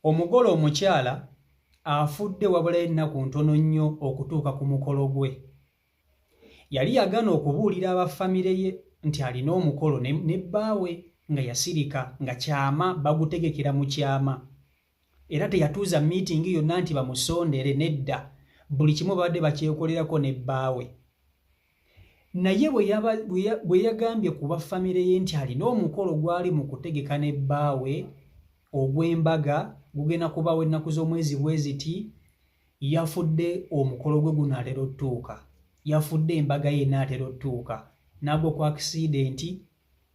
Omugole omukyala afudde wabula ennaku ntono nnyo okutuuka ku mukolo gwe. Yali yagaana okubuulira abafamire ye nti alina omukolo ne bbaawe nga yasirika nga kyama bagutegekera mu kyama. Era teyatuuza miitingi yonna nti bamusondere, nedda. Buli kimu babadde bakyekolerako ne bbaawe. Naye bwe yagambye ku bafamire ye nti alina omukolo gwali mu kutegeka ne bbaawe ogw'embaga gugenda kubaawo ennaku z'omwezi bwe ziti, yafudde omukolo gwe gunaatera ottuuka. Yafudde embaga ye enaatera ottuuka. N'agwa ku akisidenti,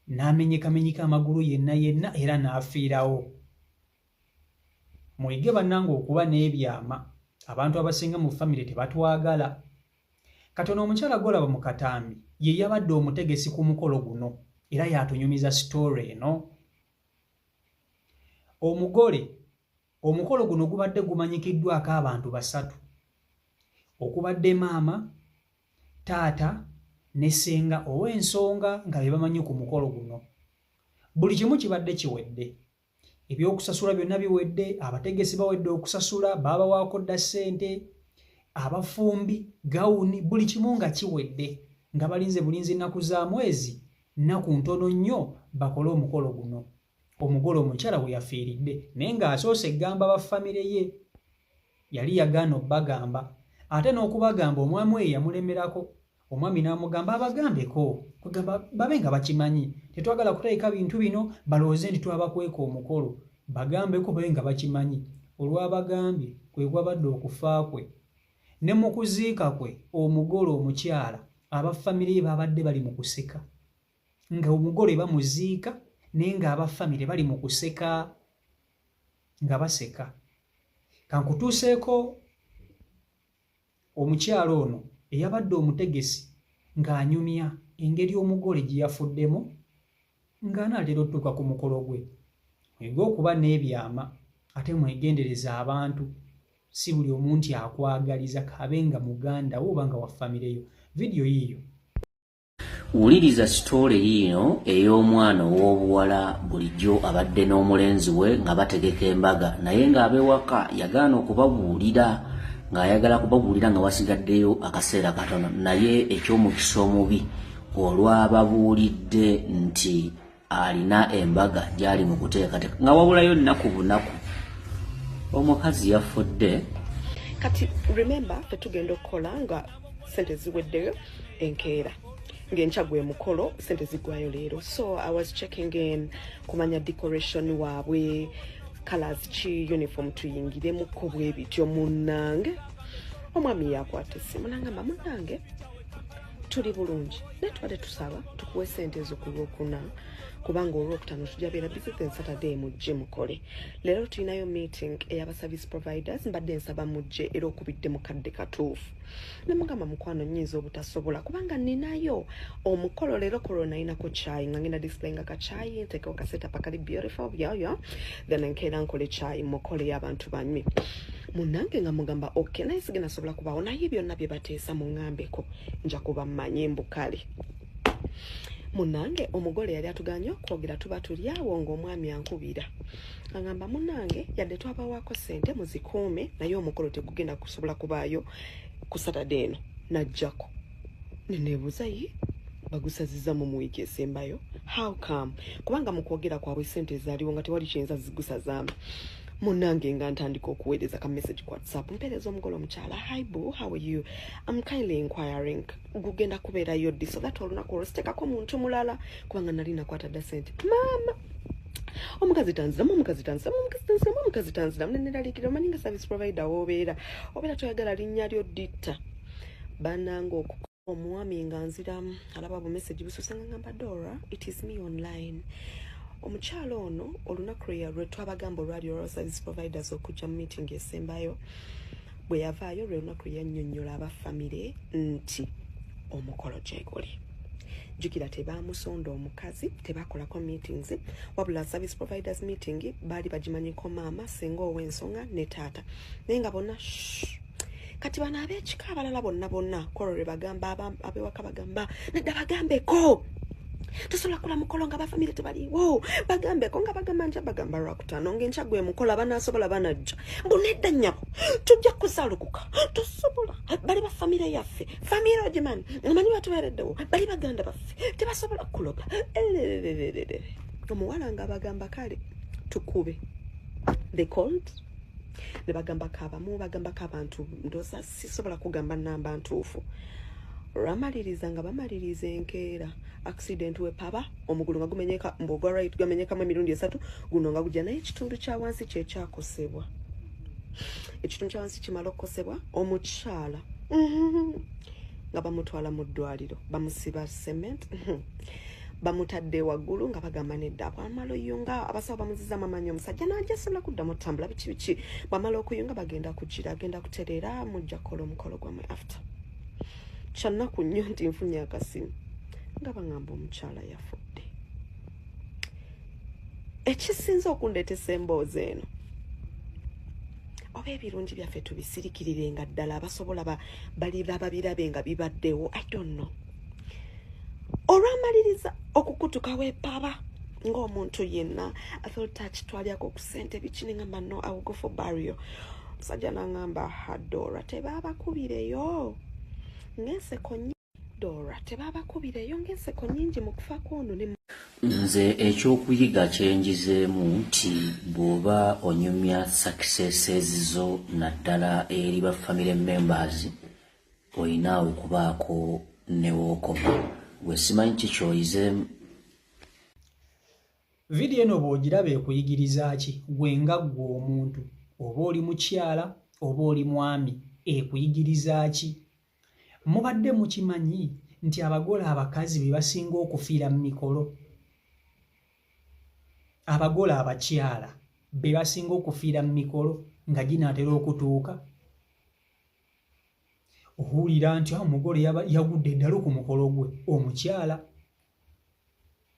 n'amenyekamenyeka amagulu yenna era n'afiirawo. Mwege bannange okuba n'ebyama. Abantu abasinga mu famire tebatwagala. Katono omukyala gw'olaba mu katambi ye yabadde omutegesi ku mukolo guno era yatunyumiza sitoori eno. Omukolo guno gubadde gumanyikiddwako abantu basatu. Okubadde maama, taata ne ssenga ow'ensonga nga be bamanyi ku mukolo guno. Buli kimu kibadde kiwedde. Ebyokusasula byonna biwedde, abategesi bawedde okusasula, baabawaako dda ssente, abafumbi, gawuni, buli kimu nga kiwedde, nga balinze bulinzi nnaku za mwezi, nnaku ntono nnyo bakole omukolo guno. Omugole omukyala we yafiiridde, naye ng'asoose eggamba bafamire ye. Yali yagaana obbagamba, ate n'okubagamba omwami we yamulemerako. Omwami n'amugamba abagambeko, kugamba babe nga bakimanyi. Tetwagala kuteeka bintu bino balowooze nti twabakweka omukolo. Bagambeko babe nga bakimanyi. Olwabagambye kwe kwabadde okufa kwe. Ne mu kuziika kwe omugole omukyala abafamire ye babadde bali mu kuseka. Nga omugole bamuziika naye ng'abafamire bali mu kuseka nga baseka. Kankutuuseeko omukyala ono eyabadde omutegesi ng'anyumya engeri omugole gye yafuddemu ng'anaatera ottuuka ku mukolo gwe. Mwege okuba n'ebyama ate mwegendereza abantu. Si buli omu nti akwagaliza kabe nga muganda wo oba nga wa famire yo. Vidiyo yiiyo. Wuliriza sitoole yiino ey'omwana ow'obuwala bulijjo abadde n'omulenzi we nga bategeka embaga, naye ng'ab'ewaka yagaana okubabuulira ng'ayagala kubabuulira nga wasigaddeyo akaseera katono, naye eky'omukisa omubi olwababuulidde nti alina embaga gy'ali mu kuteekateeka nga wabulayo nnaku bunaku omukazi yafudde. Kati remember fetugenda okukola nga sente ziweddeyo enkeera ng'enkya gwe mukolo sente zigwayo leero. So I was checking in kumanya decoration waabwe colors ki uniform tuyingiremu ko bwe bityo. Munnange omwami yakwata essimu n'angamba munnange tuli bulungi netwale tusaba tukuwe sente ezo ku Lwokuna kubanga Olwokutaano tujja beera busy then Saturday mujje mukole. Leero tulinayo meeting ey'aba service providers mbadde nsaba mujje era okubidde mukadde katuufu. Ne mugamba mukwano nnyinza obutasobola kubanga ninayo omukolo leero korona nayinako chai nga ngenda displayinga ka chai nteekawo ka setup akali beautiful byoyo then nkeera nkole chai mukole y'abantu banywe. Munnange nga mugamba okay naye sigenda sobola kubaawo naye byonna bye bateesa muŋŋambeko nja kuba mmanye mbukale. Munnange omugole yali atuganye okwogera tuba tuli awo ng'omwami ankubira agamba munnange yadde twabawaako sente muzikuume naye omukolo tegugenda kusobola kubaayo ku Saturday eno najjako. Neneebuuza ye bagusazizza mu wiiki esembayo how come kubanga mu kwogera kwabwe sente ezaaliwo nga tewali kiyinza zigusazaamu. Munnange nga ntandika okuweereza ka message ku WhatsApp mpeereza omugole omukyala hi boo how are you I'm kindly inquiring gugenda kubeerayo ddi so that olunaku olwo siteekako muntu mulala kubanga nali nakwata dda sente maama. Omukazi tanziramu neneralikira omanyi nga service provider w'obeera toyagala linnya lyo ditta bannange omwami nga nziramu alaba bu message busuuse nga ngamba Dora it is me online. Omukyalo ono olunaku lwe twabagamba olwali olwa service providers okujja mu meeting esembayo bwe yavaayo lwe lunaku yannyonnyola abafamire nti omukolo gyeguli. Jjukira tebaamusonda omukazi tebakolako meetings wabula service providers meeting baali bagimanyiko maama senga ow'ensonga ne taata naye nga bonna kati bano ab'ekika abalala bonna kwolwo lwe bagamba ab'ewaka bagamba nedda bagambeko tosobola kula mukolo nga bafamire tebaliwo bagambeko nga bagamba nja bagamba lwakutaano ng'enkya gwe mukolo banaasobola banajja bunedda nnyabo tujja kusaalukuka tosobola bali bafamire yaffe famire ogimani omanyi batubeereddewo bali baganda baffe tebasobola kuloga omuwala nga bagamba kale tukube they called ne bagambako abamu bagambako abantu ndooza sisobola kugamba nnamba ntuufu lwamaliriza nga bamaliriza enkeera accident wepaba omugulu nga gumenyeka mbogwa right gamenyekamu emirundi 3 guno nga gujja naye ekitundu kya wansi kyekyakosebwa ekitundu kya wansi kimala okukosebwa omukyala nga bamutwala mu ddwaliro bamusiba cement bamutadde waggulu nga bagamba nedda bwamala oyunga abasawo bamuzizamu amaanyi omusajja n'ajasobola kuddamu otambula biki bwamala okuyunga bagenda kugira agenda kutereera mujja kukola omukolo gwammwe after kyannaku nnyo nti nfunye akasimu nga baŋŋamba omukyala yafudde ekisinza okundeetesa emboozi eno oba ebirungi byaffe tubisirikirirenga ddala abasobola babirabe nga bibaddewo I don't know olwamaliriza okukutuka wepaba ng'omuntu yenna I felt touch twalyako ku ssente bikini ngamba no I will go for burial omusajja n'aŋŋamba Hadora tebabakubireyo ng'enseko Dora tebabakubireyo ng'enseko nnyingi mu kufa kwono ne nze ekyokuyiga kyenjizeemu nti bw'oba onyumya successes zo naddala eri ba family members olina okubaako ne wookoma gwe simanyi kikyoyizeemu. Vidiyo eno bw'ogiraba ekuyigiriza ki gwe nga ggwe omuntu oba oli mukyala oba oli mwami ekuyigiriza ki? Mubadde mukimanyi nti abagole abakazi be basinga okufiira mu mikolo? Abagole abakyala be basinga okufiira mu mikolo nga ginaatera okutuuka? Owulira nti omugole yagudde eddalo ku mukolo gwe omukyala,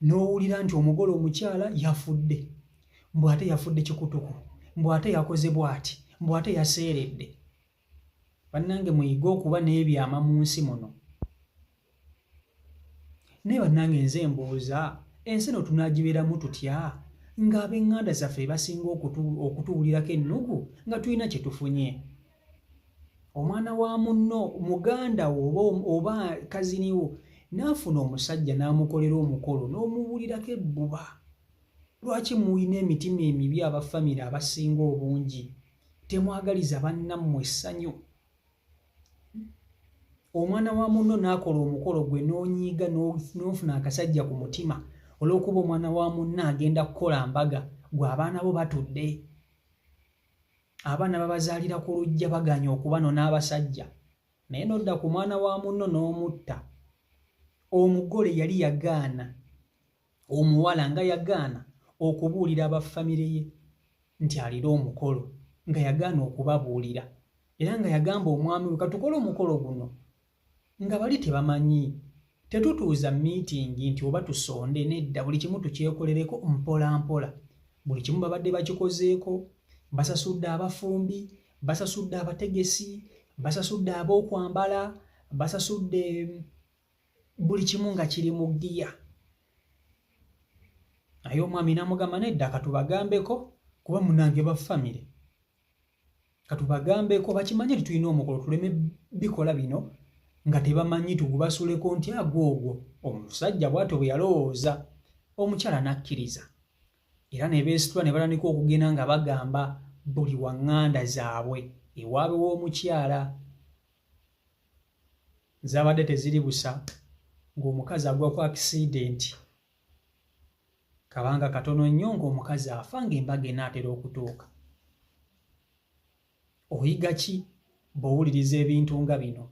n'owulira nti omugole omukyala yafudde, mbw ate yafudde kikutuku, mbw ate yakoze bw'ati, mbw ate yaseeredde. Bannange muyige okuba n'ebyama mu nsi muno. Naye bannange nze mbuuza ensi eno tunaagibeeramu tutya ng'ab'eŋŋanda zaffe basinga okutuwulirako ennugu nga tulina kye tufunye? Omwana wa munno muganda wo oba kazini wo n'afuna omusajja n'amukolera omukolo n'omuwulirako ebbuba. Lwaki muyina emitima emibi abafamire abasinga obungi? Temwagaliza bannammwe essanyu. Omwana wa munno n'akola omukolo gwe n'onyiiga n'ofuna akasajja ku mutima olw'okuba omwana wa munno agenda kukola mbaga gwe abaana bo batudde. Abaana babazaalira ku lujja baganya okubano n'abasajja, naye nodda ku mwana wa munno n'omutta. Omugole yali yagaana, omuwala nga yagaana okubuulira abafamire ye nti alina omukolo, nga yagaana okubabuulira era nga yagamba omwami we katukole omukolo guno nga bali tebamanyi. Tetutuuza miitingi nti oba tusonde, nedda, buli kimu tukyekolereko mpola mpola. Buli kimu babadde bakikozeeko. Basasudde abafumbi, basasudde abategesi, basasudde ab'okwambala, basasudde buli kimu nga kiri mu giya. Naye omwami n'amugamba nedda katubagambeko kuba munange ba famire. Katubagambeko bakimanye nti tulina omukolo tuleme bikola bino nga tebamanyi tugubasuleko nti agwogwo. Omusajja bw'atyo bwe yalowooza, omukyala n'akkiriza. Era ne beesitula ne batandika okugenda nga bagamba buli waŋŋanda zaabwe ewaabwe w'omukyala. Zaabadde teziri busa ng'omukazi agwa ku akisidenti. Kabanga katono nnyo ng'omukazi afa ng'embaga enaatera okutuuka. Oyiga ki bw'owuliriza ebintu nga bino?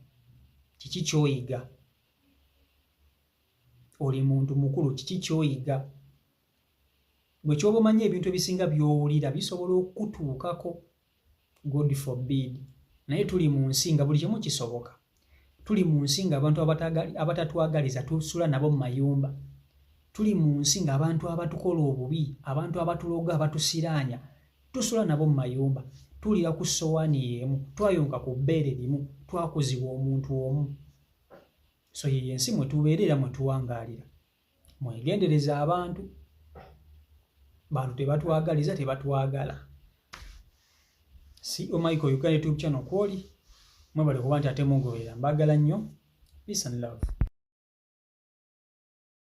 Kiki ky'oyiga? Oli muntu mukulu, kiki ky'oyiga? Gwe ky'oba omanyi ebintu ebisinga by'owulira bisobola okutuukako, God forbid. Naye tuli mu nsi nga buli kimu kisoboka. Tuli mu nsi nga abantu abatatwagaliza tusula nabo mu mayumba. Tuli mu nsi nga abantu abatukola obubi, abantu abatuloga, abatusiraanya tusula nabo mu mayumba. Tulira ku ssowaani y'emu, twayonka ku bbeere limu, twakuzibwa omuntu omu. So ye ensi mwe tubeerera mwe tuwangaalira. mwegendereza abantu tebatwagaliza tebatwagala. CEO Michael Uganda YouTube channel kwoli mwebale kuba nti ate mugoberera, mbagala nnyo. Peace and love.